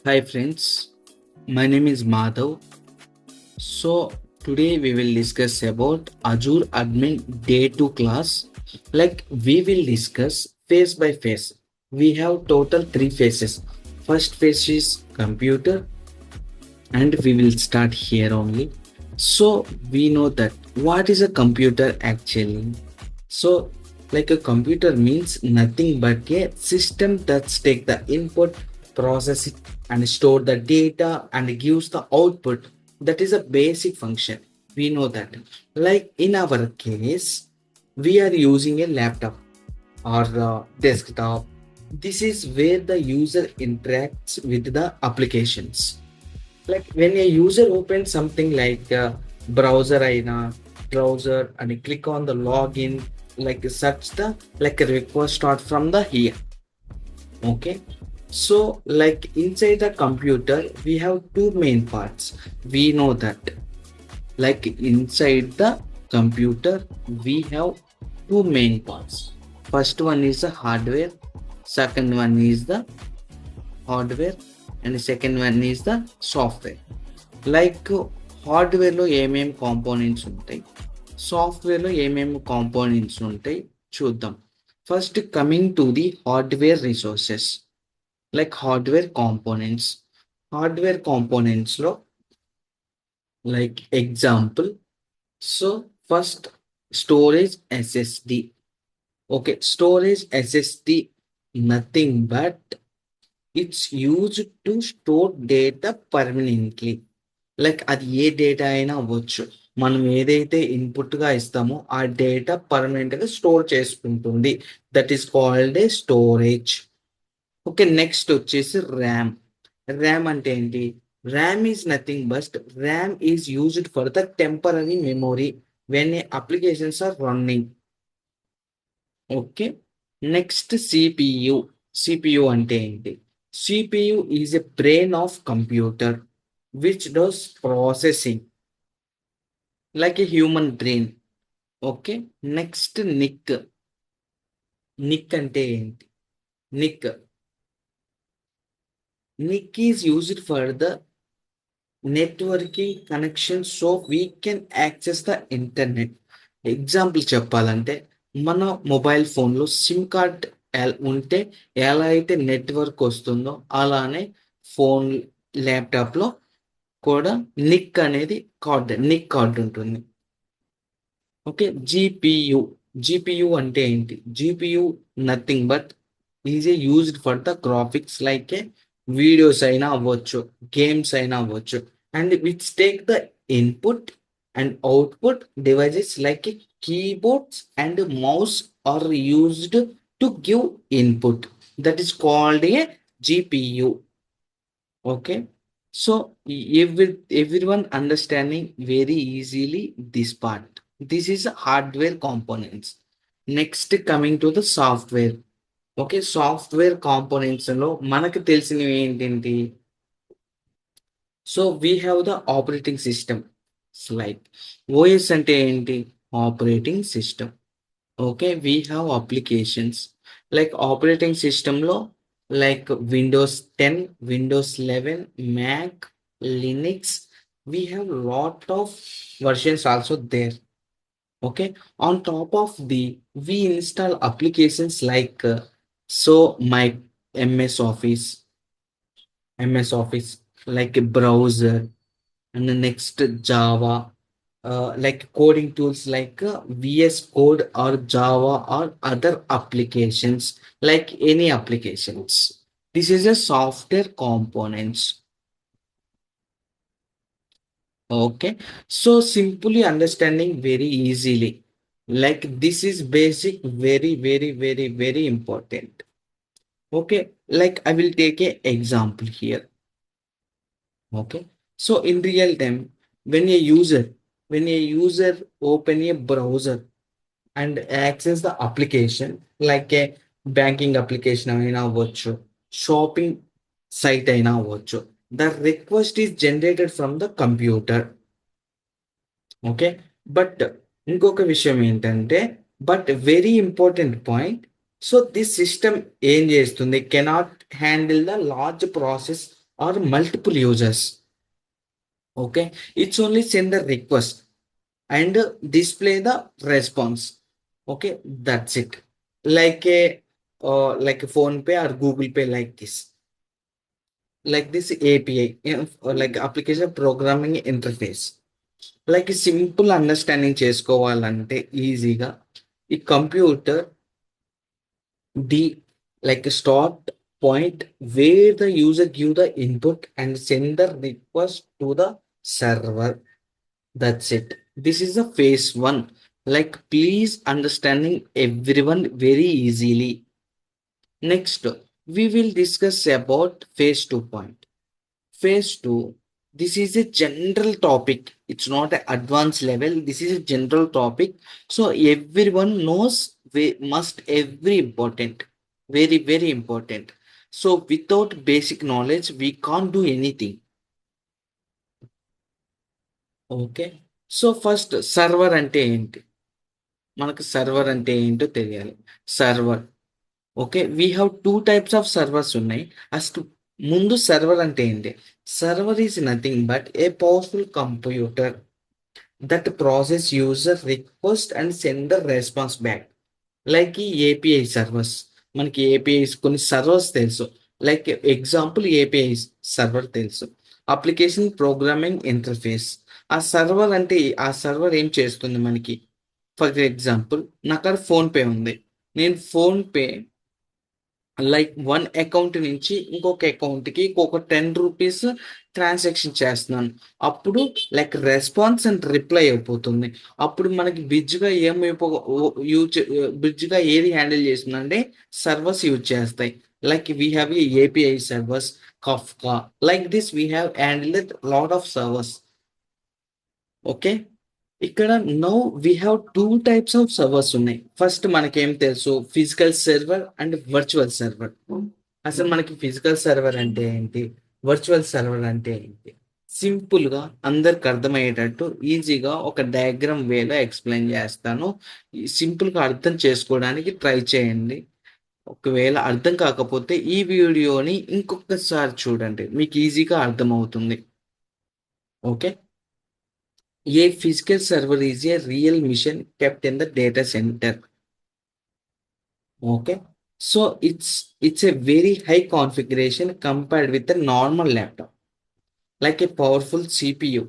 Hi friends, my name is Madhav. So today we will discuss about Azure Admin Day 2 class. Like we will discuss phase by phase. We have total 3 phases. First phase is computer and we will start here only. So we know that what is a computer actually? So like a computer means nothing but a system that take the input, process it and store the data and gives the output. That is a basic function. We know that. Like in our case, we are using a laptop or desktop. This is where the user interacts with the applications. Like when a user opens something like browser aina browser and click on the login, like such the like a request start from the here. Okay, so like inside the computer we have two main parts. We know that like inside the computer we have two main parts. First one is the hardware, second one is the hardware, and the second one is the software. Like హార్డ్వేర్లో ఏమేమి components ఉంటాయి, సాఫ్ట్వేర్లో ఏమేమి components ఉంటాయి చూద్దాం. First coming to the hardware resources, like hardware కాంపోనెంట్స్లో like example. So first storage SSD. Okay, storage SSD nothing but it's used to store data permanently. Like అది ఏ డేటా అయినా అవ్వచ్చు. మనం ఏదైతే ఇన్పుట్గా ఇస్తామో ఆ డేటా పర్మనెంట్గా స్టోర్ చేసుకుంటుంది. That is called a storage. Okay, next వచ్చేసి ర్యామ్. ర్యామ్ అంటే ఏంటి? RAM is nothing but RAM is used for the temporary memory when a applications are running. Okay, next CPU. CPU అంటే ఏంటి? CPU is a brain of computer which does processing like a human brain. Okay, next nick. Nick ante enti? Nick is used for the networking connection so we can access the internet. Example చెప్పాలంటే మన mobile ఫోన్లో SIM card ఉంటే ఎలా అయితే network వస్తుందో అలానే phone ల్యాప్టాప్లో కూడా నిక్ కార్డ్ ఉంటుంది. ఓకే, జిపియు అంటే ఏంటి? GPU nothing but is used for the graphics, like a videos అయినా అవ్వచ్చు, గేమ్స్ అయినా అవ్వచ్చు, and which take the input and output devices like a keyboards and mouse are used to give input. That is called a GPU. Okay, so everyone understanding very easily this part. This is hardware components. Next coming to the software. Okay, software components లో మనకు తెలిసినవి ఏంటంటే, so we have the operating system. Like OS అంటే ఏంటి? Operating system. Okay, we have applications like operating system లో like Windows 10, Windows 11, Mac, Linux. We have lot of versions also there. Okay, on top of the we install applications like so my ms office ms office, like a browser, and the next Java, like coding tools like VS Code or Java or other applications, like any applications. This is a software components. Okay, so simply understanding very easily, like this is basic, very important. Okay, like I will take a example here. Okay, so in real time, when a user open a browser and access the application, like a banking application అయినా అవ్వచ్చు, shopping site అయినా అవ్వచ్చు, the request is generated from the computer. Okay, but ఇంకొక విషయం ఏంటంటే, but very important point. So this system ఏం చేస్తుంది? Cannot handle the large process or multiple users. Okay, it's only send the request and display the response. Okay, that's it. Like a phone pay or Google Pay, like this API, or like application programming interface. Like simple understanding చేసుకోవాలంటే ఈజీగా ఈ computer the like a start point where the user give the input and send the request to the server. That's it. This is the phase one. Like please understanding everyone very easily. Next, we will discuss about phase 2 point. Phase 2, this is a general topic. It's not an advanced level. This is a general topic. So everyone knows we must every important. Very, very important. So without basic knowledge, we can't do anything. Okay. So first server అంటే ఏంటి? మనకు server అంటే ఏంటో తెలియాలి. Server okay. We have 2 types of servers ఉన్నాయి. అసలు ముందు server అంటే ఏంటి? Server is nothing but a powerful computer that process user request and send the response back. Like ఈ ఏపీఐ సర్వర్స్. మనకి ఏపీఐస్ కొన్ని సర్వర్స్ తెలుసు. లైక్ ఎగ్జాంపుల్ ఏపీఐ సర్వర్ తెలుసు. Application programming interface. ఆ సర్వర్ అంటే ఆ సర్వర్ ఏం చేస్తుంది మనకి? ఫర్ ఎగ్జాంపుల్ నా కాడ ఫోన్ పే ఉంది. నేను phone pay like one account నుంచి ఇంకొక అకౌంట్కి ఒక రూ. 10 ట్రాన్సాక్షన్ చేస్తున్నాను. అప్పుడు లైక్ రెస్పాన్స్ అండ్ రిప్లై అయిపోతుంది. అప్పుడు మనకి బ్రిడ్జ్గా బ్రిడ్జ్గా ఏది హ్యాండిల్ చేస్తుందంటే సర్వర్స్ యూజ్ చేస్తాయి. Like we have API servers, Kafka. Like this we have handled lot of servers. Okay. ఇక్కడ now we have 2 types of servers ఉన్నాయి. ఫస్ట్ మనకేం తెలుసు? Physical server and virtual server. అసలు మనకి ఫిజికల్ సర్వర్ అంటే ఏంటి? Virtual server అంటే ఏంటి? సింపుల్ గా అందరికి అర్థమయ్యేటట్టు ఈజీగా ఒక డయాగ్రామ్ వేలో ఎక్స్ప్లెయిన్ చేస్తాను. సింపుల్ గా అర్థం చేసుకోవడానికి ట్రై చేయండి. ఒకవేళ అర్థం కాకపోతే ఈ వీడియోని ఇంకొకసారి చూడండి, మీకు ఈజీగా అర్థమవుతుంది. Okay. A physical server is a real machine kept in the data center. Okay. So it's a very high configuration compared with the normal laptop. Like a powerful CPU.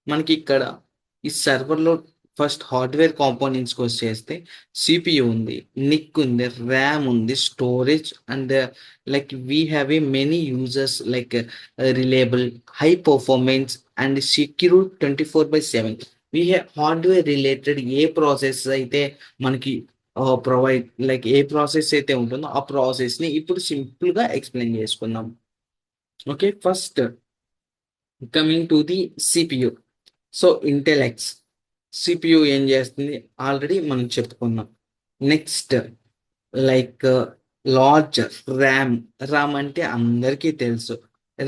మనకి ఇక్కడ ఈ సర్వర్లో ఫస్ట్ హార్డ్వేర్ కాంపోనెంట్స్కి వచ్చేస్తే CPU ఉంది, Nick ఉంది, RAM ఉంది, storage and like we have a many users like reliable, high performance and secure 24/7. We have hardware related A process అయితే మనకి provide like ఏ process అయితే ఉంటుందో ఆ ప్రాసెస్ని ఇప్పుడు సింపుల్గా ఎక్స్ప్లెయిన్ చేసుకుందాం. Okay. First coming to the CPU. So Intel X CPU ఏం చేస్తుంది ఆల్రెడీ మనం చెప్పుకున్నాం. Next like large RAM. RAM అంటే అందరికీ తెలుసు.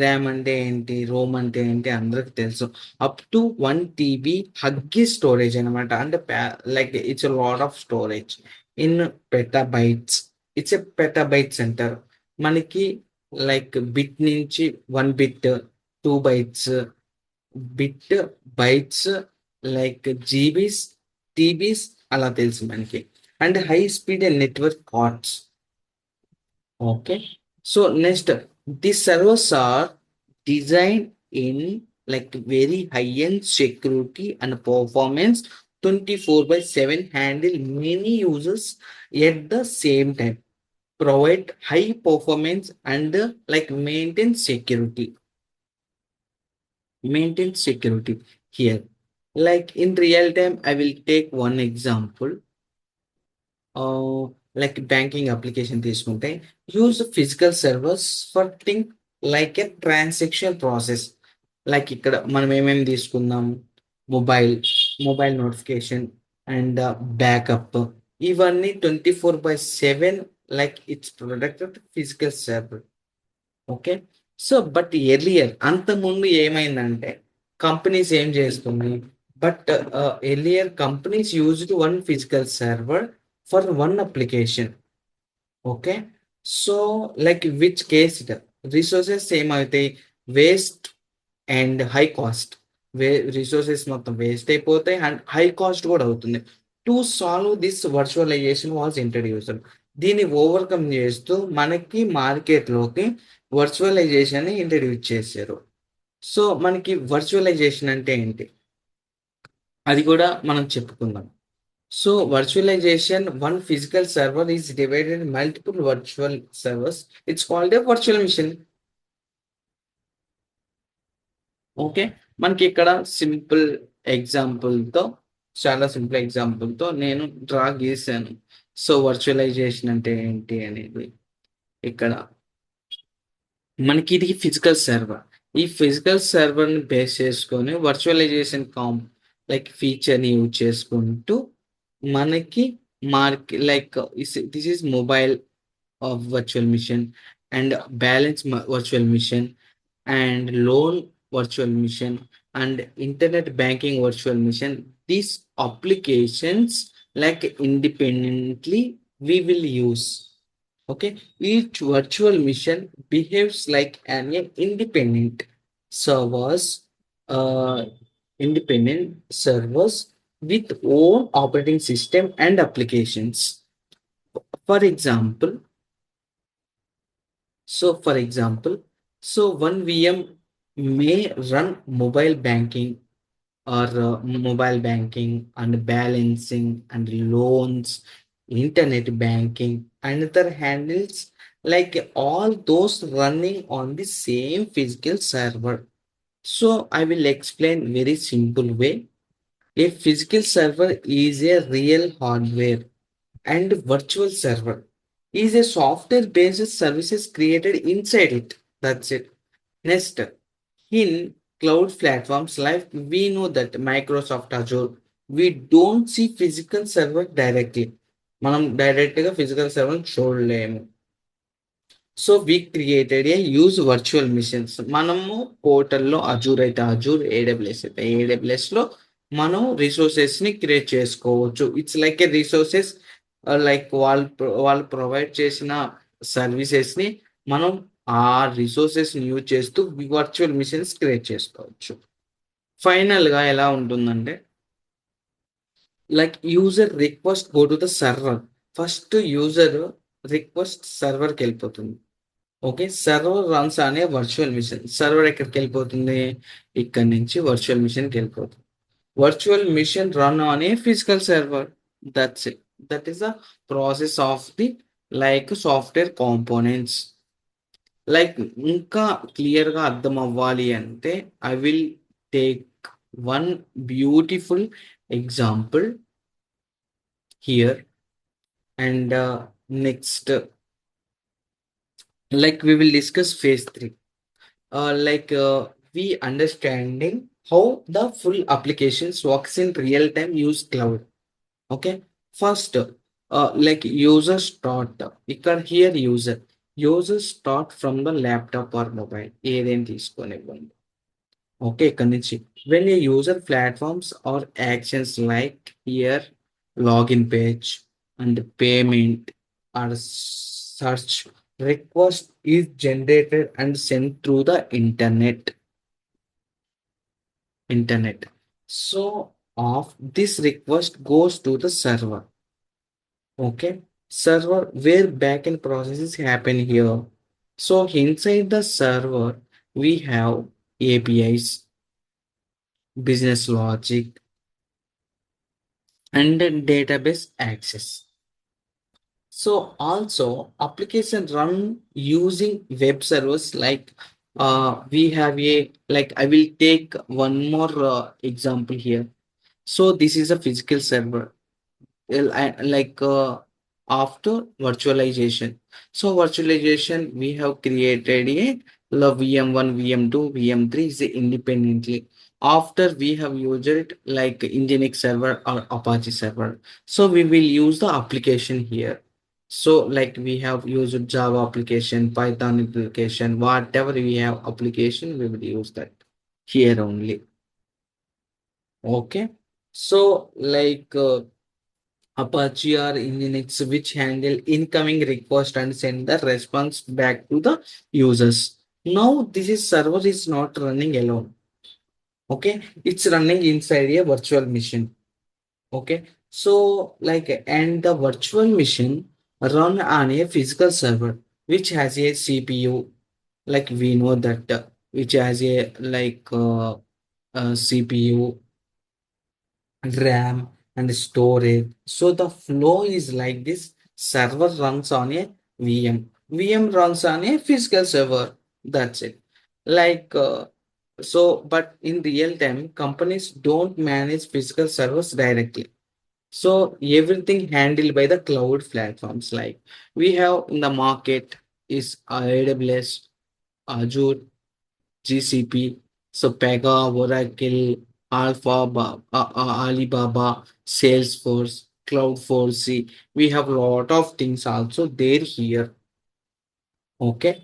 ర్యామ్ అంటే ఏంటి, రోమ్ అంటే ఏంటి అందరికి తెలుసు. అప్ టు 1 TB హగ్గి స్టోరేజ్ అనమాట. అంటే like it's lot of storage in petabytes. It's a petabytes అంటారు. మనకి లైక్ బిట్ నుంచి 1 bit, 2 bytes, bit, bytes, like GBs, TBs అలా తెలుసు మనకి. And high speed network cards. Okay. So next these servers are designed in like very high-end security and performance 24/7, handle many users at the same time, provide high performance and like maintain security here. Like in real time I will take one example. Like banking application తీసుకుంటే use physical servers for think like a transaction process. Like ఇక్కడ మనం ఏమేమి తీసుకుందాం? Mobile mobile notification and backup. ఇవన్నీ 24/7 like it's product physical server. Okay. So but earlier అంతకుముందు ఏమైందంటే companies ఏం చేస్తుంది? But earlier companies used one physical server for one application. Okay. So like which case resources ఏమవుతాయి? Waste and high cost. Resources మొత్తం waste అయిపోతాయి and high cost కూడా అవుతుంది. To solve this virtualization was introduced. దీన్ని overcome చేస్తూ మనకి మార్కెట్లోకి virtualization introduce చేశారు. సో మనకి వర్చువలైజేషన్ అంటే ఏంటి అది కూడా మనం చెప్పుకుందాం. So virtualization, one physical server is divided multiple virtual servers. It's called a virtual machine. Okay, మనకి ఇక్కడ సింపుల్ ఎగ్జాంపుల్తో, చాలా సింపుల్ ఎగ్జాంపుల్తో నేను డ్రా గీసాను. సో వర్చువలైజేషన్ అంటే ఏంటి అనేది ఇక్కడ మనకి ఇది ఫిజికల్ సర్వర్. ఈ ఫిజికల్ సర్వర్ని బేస్ చేసుకొని వర్చువలైజేషన్ లైక్ ఫీచర్ని యూజ్ చేసుకుంటూ మనకి like this is mobile virtual mission and balance virtual mission and loan virtual mission and internet banking virtual mission. These applications like independently we will use. Okay, each virtual mission behaves like an independent servers, uh, independent servers with own operating system and applications. For example, for example, one VM may run mobile banking or mobile banking and balancing and loans, internet banking. Another handles like all those running on the same physical server. So I will explain very simple way. A physical server is a real hardware and virtual server is a software based services created inside it. That's it. Next, in cloud platforms like we know that Microsoft Azure, we don't see physical server directly. మనం direct గా physical server చూడలేము. So we created a use virtual machines. మనము పోర్టల్లో Azure అయితే Azure, AWS అయితే AWS లో మనం resources ని క్రియేట్ చేసుకోవచ్చు. It's like a resources, like వాళ్ళు ప్రొవైడ్ చేసిన సర్వీసెస్ ని మనం ఆ రిసోర్సెస్ ని యూజ్ చేస్తూ వర్చువల్ మిషన్స్ క్రియేట్ చేసుకోవచ్చు. ఫైనల్ గా ఎలా ఉంటుందంటే like user request go to the server. First user request సర్వర్కి వెళ్ళిపోతుంది. ఓకే, సర్వర్ రన్స్ అనే వర్చువల్ మిషన్. సర్వర్ ఎక్కడికి వెళ్ళిపోతుంది, ఇక్కడ నుంచి వర్చువల్ మిషన్కి వెళ్ళిపోతుంది. Virtual machine run on a physical server. That's it. That is the process of the like software components. Like ఇంకా క్లియర్గా అర్థం అవ్వాలి అంటే I will take one beautiful example here. And next like we will discuss phase 3, like we understanding how the full applications works in real time use cloud. Okay, first like user start ఇక్కడ here user start from the laptop or mobile ఏదైనా తీసుకోనివ్వండి. Okay, ఇక్కడ నుంచి when a user platforms or actions like here login page and payment or search request is generated and sent through the internet. So of this request goes to the server. Okay, server where backend processes happen here. So inside the server we have APIs, business logic and database access. So also application run using web servers like we have a like I will take one more example here. So this is a physical server. Like after virtualization. So virtualization we have created a VM1, VM2, VM3 is independently. After we have used it like Nginx server or Apache server. So we will use the application here. So like we have used Java application, Python application, whatever we have application, we will use that here only. Okay. So like Apache or Nginx which handle incoming request and send the response back to the users. Now this is server is not running alone. Okay, it's running inside a virtual machine. Okay, so like and the virtual machine run on a physical server which has a CPU, like we know that which has a CPU, RAM, and storage. So the flow is like this. Server runs on a VM. VM runs on a physical server. That's it. Like but in real time, companies don't manage physical servers directly. So everything handled by the cloud platforms. Like we have in the market is AWS, Azure, GCP, so Pega, Oracle, Alibaba, Salesforce, Cloud4C. We have a lot of things also there here. Okay.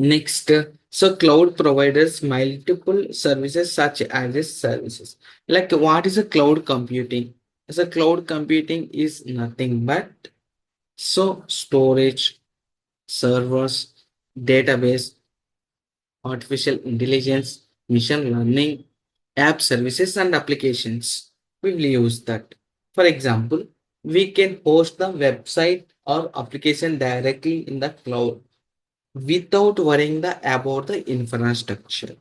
Next, so cloud providers multiple services such as a services. Like what is a cloud computing? So cloud computing is nothing but so storage, servers, database, artificial intelligence, machine learning, app services, and applications. We will use that. For example, we can host the website or application directly in the cloud without worrying about the infrastructure.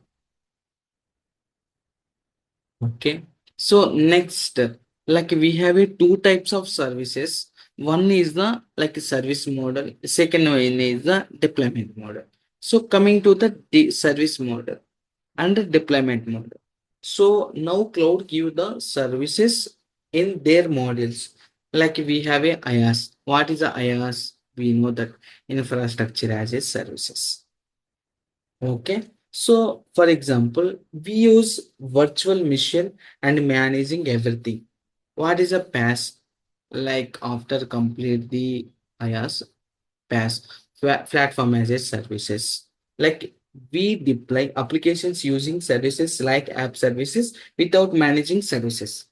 Okay. So next, like we have a two types of services. One is the like a service model. Second one is the deployment model. So coming to the service model and the deployment model. So now cloud give the services in their models. Like we have a IaaS. What is a IaaS? We know that infrastructure as a services. Okay. So for example, we use virtual machine and managing everything. What is a PaaS? Like after complete the IaaS, PaaS, platform as a services. Like we deploy applications using services like app services without managing services.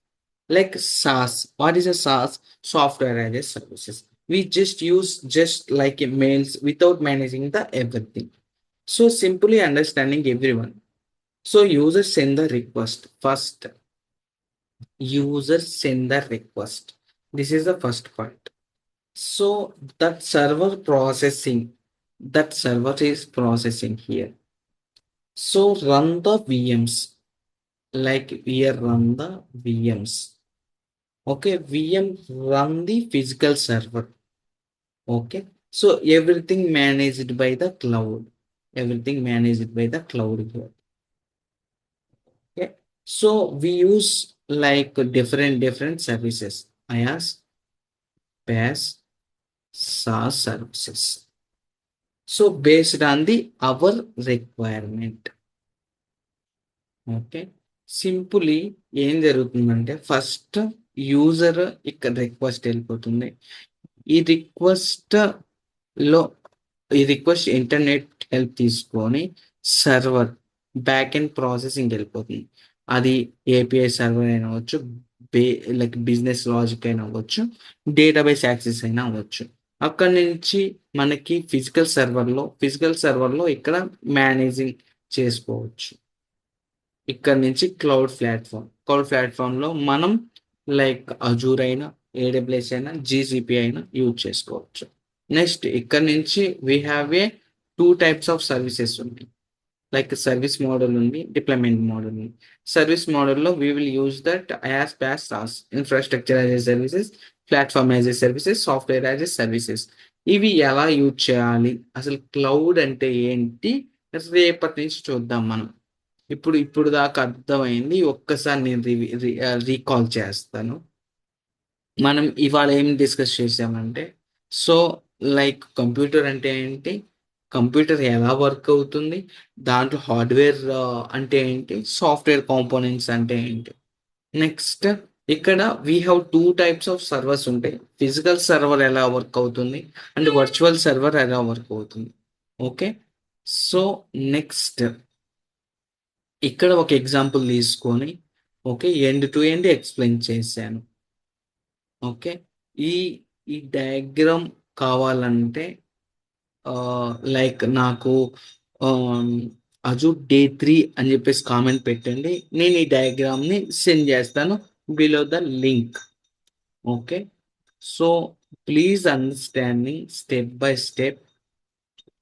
Like SaaS. What is a SaaS? Software as a services. We just use just like mails without managing the everything. So simply understanding everyone. So users send the request first. Users send the request. This is the first part. So that server processing, that server is processing here. So run the VMs, like we run the VMs. Okay, VM run the physical server. Okay, so everything managed by the cloud. Everything managed by the cloud here. Okay, so we use like different services. IaaS, PaaS, SaaS services. So based on the our requirement. Okay. Simply ఏం జరుగుతుందంటే first user ఇక్కడ request వెళ్ళిపోతుంది. ఈ రిక్వెస్ట్‌లో ఈ request internet help తీసుకొని server back end processing వెళ్ళిపోతుంది. అది API server అయినా అవ్వచ్చు, బే లైక్ బిజినెస్ లాజిక్ అయినా అవ్వచ్చు, డేటాబేస్ యాక్సెస్ అయినా అవ్వచ్చు. అక్కడి నుంచి మనకి ఫిజికల్ సర్వర్‌లో ఇక్కడ మేనేజింగ్ చేసుకోవచ్చు. ఇక్కడ నుంచి క్లౌడ్ ప్లాట్‌ఫామ్‌లో మనం లైక్ అజూర్ అయినా, ఏడబ్ల్యూఎస్ అయినా, జీసీపీ అయినా యూజ్ చేసుకోవచ్చు. నెక్స్ట్ ఇక్కడ నుంచి we have a 2 types of services ఉన్నాయి. లైక్ సర్వీస్ మోడల్ ఉంది, డిప్లాయ్‌మెంట్ మోడల్ ఉంది. సర్వీస్ మోడల్‌లో we will use that IaaS, PaaS, SaaS, infrastructure as a services, platform as a services, software as a services. ఇవి ఎలా use చేయాలి? అసలు cloud అంటే ఏంటి? రేపటి నుంచి చూద్దాం మనం. ఇప్పుడు దాకా అర్థమైంది. ఒక్కసారి నేను రీకాల్ చేస్తాను. మనం ఇవాళ ఏం డిస్కస్ చేసామంటే, సో లైక్ కంప్యూటర్ అంటే ఏంటి? కంప్యూటర్ ఎలా వర్క్ అవుతుంది? దాంట్లో హార్డ్‌వేర్ అంటే ఏంటి? సాఫ్ట్‌వేర్ కాంపోనెంట్స్ అంటే ఏంటి? నెక్స్ట్ ఇక్కడ we have 2 types of servers ఉంటాయి. ఫిజికల్ సర్వర్ ఎలా వర్క్ అవుతుంది? అండ్ వర్చువల్ సర్వర్ ఎలా వర్క్ అవుతుంది? ఓకే. సో నెక్స్ట్ ఇక్కడ ఒక ఎగ్జాంపుల్ తీసుకొని okay. End to end explain చేశాను. ఓకే. ఈ ఈ డయాగ్రామ్ కావాలంటే లైక్ నాకు అజూర్ డే 3 అని చెప్పేసి కామెంట్ పెట్టండి. నేను ఈ డయాగ్రామ్‌ని సెండ్ చేస్తాను below the link. Okay. So, please understand me step by step.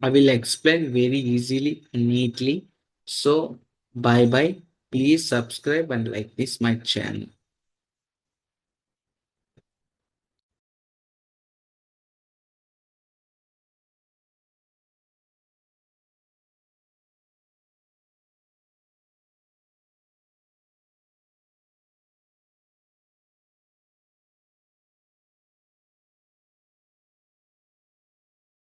I will explain very easily and neatly. So, bye bye. Please subscribe and like this my channel.